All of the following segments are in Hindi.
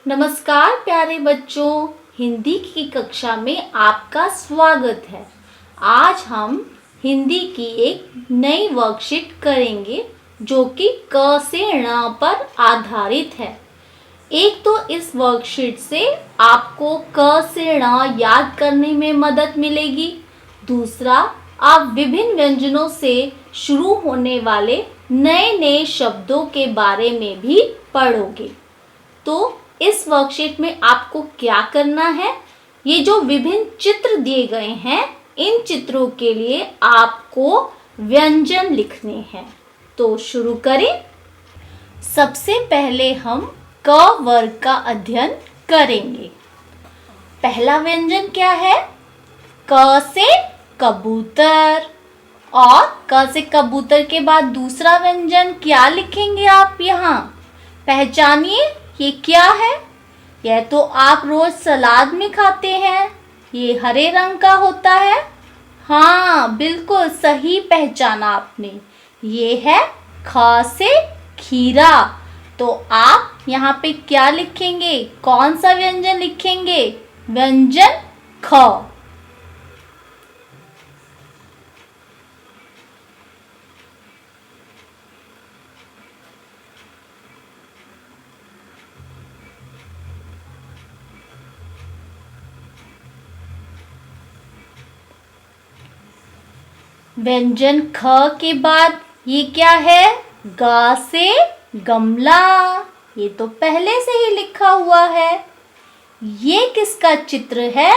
नमस्कार प्यारे बच्चों, हिंदी की कक्षा में आपका स्वागत है। आज हम हिंदी की एक नई वर्कशीट करेंगे जो कि क से ण पर आधारित है। एक तो इस वर्कशीट से आपको क से ण याद करने में मदद मिलेगी। दूसरा, आप विभिन्न व्यंजनों से शुरू होने वाले नए नए शब्दों के बारे में भी पढ़ोगे। तो इस वर्कशीट में आपको क्या करना है, ये जो विभिन्न चित्र दिए गए हैं, इन चित्रों के लिए आपको व्यंजन लिखने हैं। तो शुरू करें। सबसे पहले हम क वर्ग का अध्ययन करेंगे। पहला व्यंजन क्या है? क से कबूतर। और क से कबूतर के बाद दूसरा व्यंजन क्या लिखेंगे आप यहाँ? पहचानिए, ये क्या है? यह तो आप रोज सलाद में खाते हैं। ये हरे रंग का होता है। हाँ, बिल्कुल सही पहचाना आपने। ये है ख से खीरा। तो आप यहाँ पे क्या लिखेंगे? कौन सा व्यंजन लिखेंगे? व्यंजन ख। व्यंजन ख के बाद ये क्या है? ग से गमला। ये तो पहले से ही लिखा हुआ है। ये किसका चित्र है?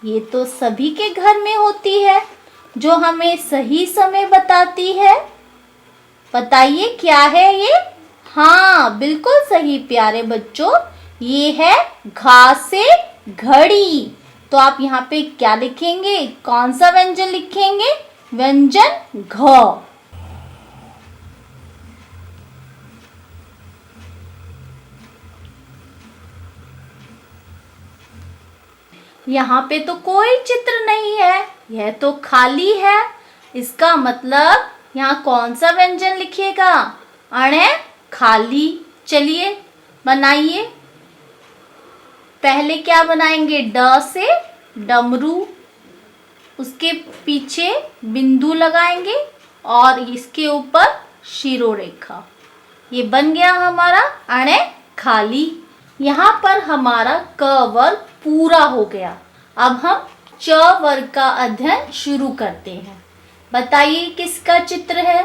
ये तो सभी के घर में होती है, जो हमें सही समय बताती है। बताइए क्या है ये? हाँ, बिल्कुल सही प्यारे बच्चों, ये है घ से घड़ी। तो आप यहाँ पे क्या लिखेंगे? कौन सा व्यंजन लिखेंगे? व्यंजन घ। यहाँ पे तो कोई चित्र नहीं है, यह तो खाली है। इसका मतलब यहाँ कौन सा व्यंजन लिखिएगा? अणे खाली। चलिए बनाइए। पहले क्या बनाएंगे? ड से डमरू। उसके पीछे बिंदु लगाएंगे और इसके ऊपर शिरोरेखा। ये बन गया हमारा अणे खाली। यहाँ पर हमारा क वर्ग पूरा हो गया। अब हम च वर्ग का अध्ययन शुरू करते हैं। बताइए किसका चित्र है?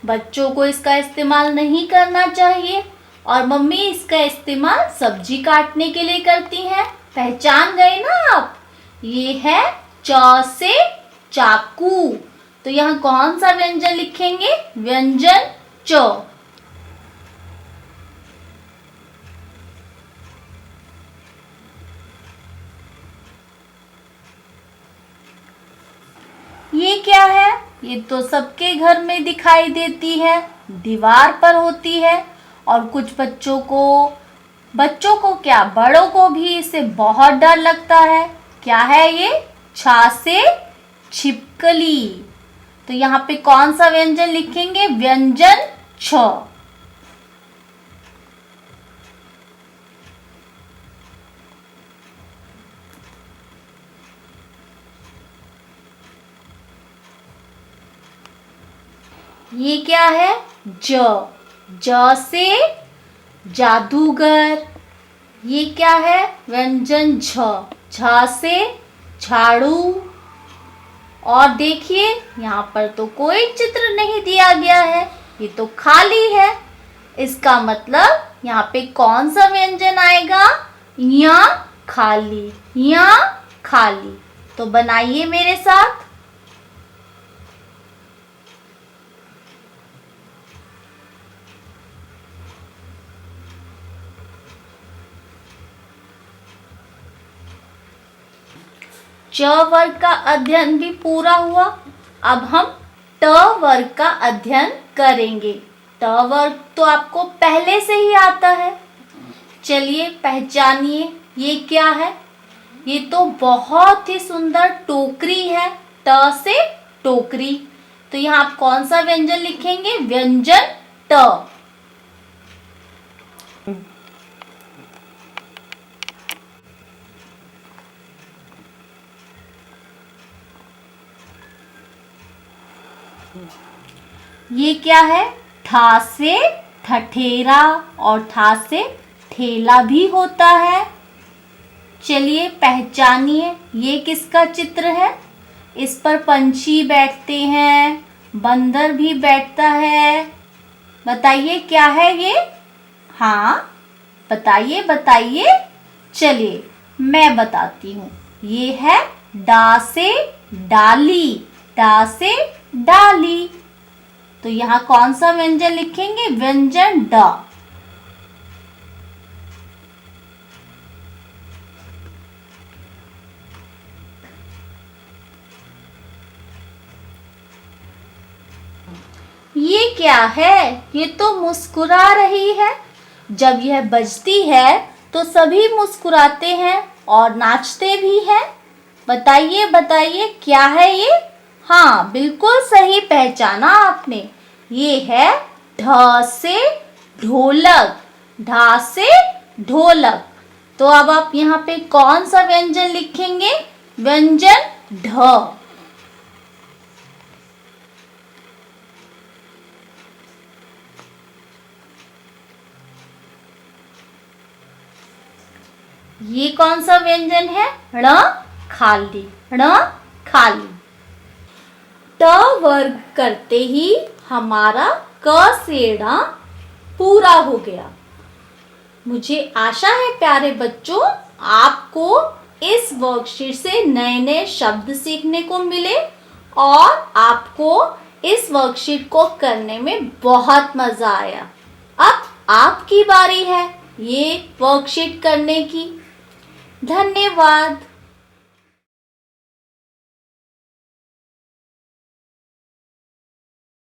बच्चों को इसका इस्तेमाल नहीं करना चाहिए और मम्मी इसका इस्तेमाल सब्जी काटने के लिए करती हैं। पहचान गए ना आप? ये है च से चाकू। तो यहाँ कौन सा व्यंजन लिखेंगे? व्यंजन च। ये क्या है? ये तो सबके घर में दिखाई देती है, दीवार पर होती है। और कुछ बच्चों को क्या, बड़ों को भी इससे बहुत डर लगता है। क्या है ये? छ से छिपकली। तो यहाँ पे कौन सा व्यंजन लिखेंगे? व्यंजन छ। ये क्या है? ज से जादूगर। ये क्या है? व्यंजन झ से झाड़ू। और देखिए यहाँ पर तो कोई चित्र नहीं दिया गया है, ये तो खाली है। इसका मतलब यहाँ पे कौन सा व्यंजन आएगा? या खाली, या खाली। तो बनाइए मेरे साथ। च वर्ग का अध्ययन भी पूरा हुआ। अब हम ट वर्ग का अध्ययन करेंगे। ट वर्ग तो आपको पहले से ही आता है। चलिए पहचानिए, ये क्या है? ये तो बहुत ही सुंदर टोकरी है। ट से टोकरी। तो यहाँ आप कौन सा व्यंजन लिखेंगे? व्यंजन ट। ये क्या है? ठा से ठठेरा और ठा से ठेला भी होता है। चलिए पहचानिए, ये किसका चित्र है? इस पर पंछी बैठते हैं, बंदर भी बैठता है। बताइए क्या है ये? हाँ, बताइए बताइए। चलिए मैं बताती हूँ। ये है डा से डाली, डा से डाली। तो यहाँ कौन सा व्यंजन लिखेंगे? व्यंजन ड। ये क्या है? ये तो मुस्कुरा रही है। जब यह बजती है तो सभी मुस्कुराते हैं और नाचते भी हैं। बताइए बताइए क्या है ये? हाँ, बिल्कुल सही पहचाना आपने। ये है ढ से ढोलक, ढा से ढोलक। तो अब आप यहाँ पे कौन सा व्यंजन लिखेंगे? व्यंजन ढ। ये कौन सा व्यंजन है? ण खाली, ण खाली। ट वर्ग करते ही हमारा क से ण पूरा हो गया। मुझे आशा है प्यारे बच्चों, आपको इस वर्कशीट से नए नए शब्द सीखने को मिले और आपको इस वर्कशीट को करने में बहुत मजा आया। अब आपकी बारी है ये वर्कशीट करने की। धन्यवाद।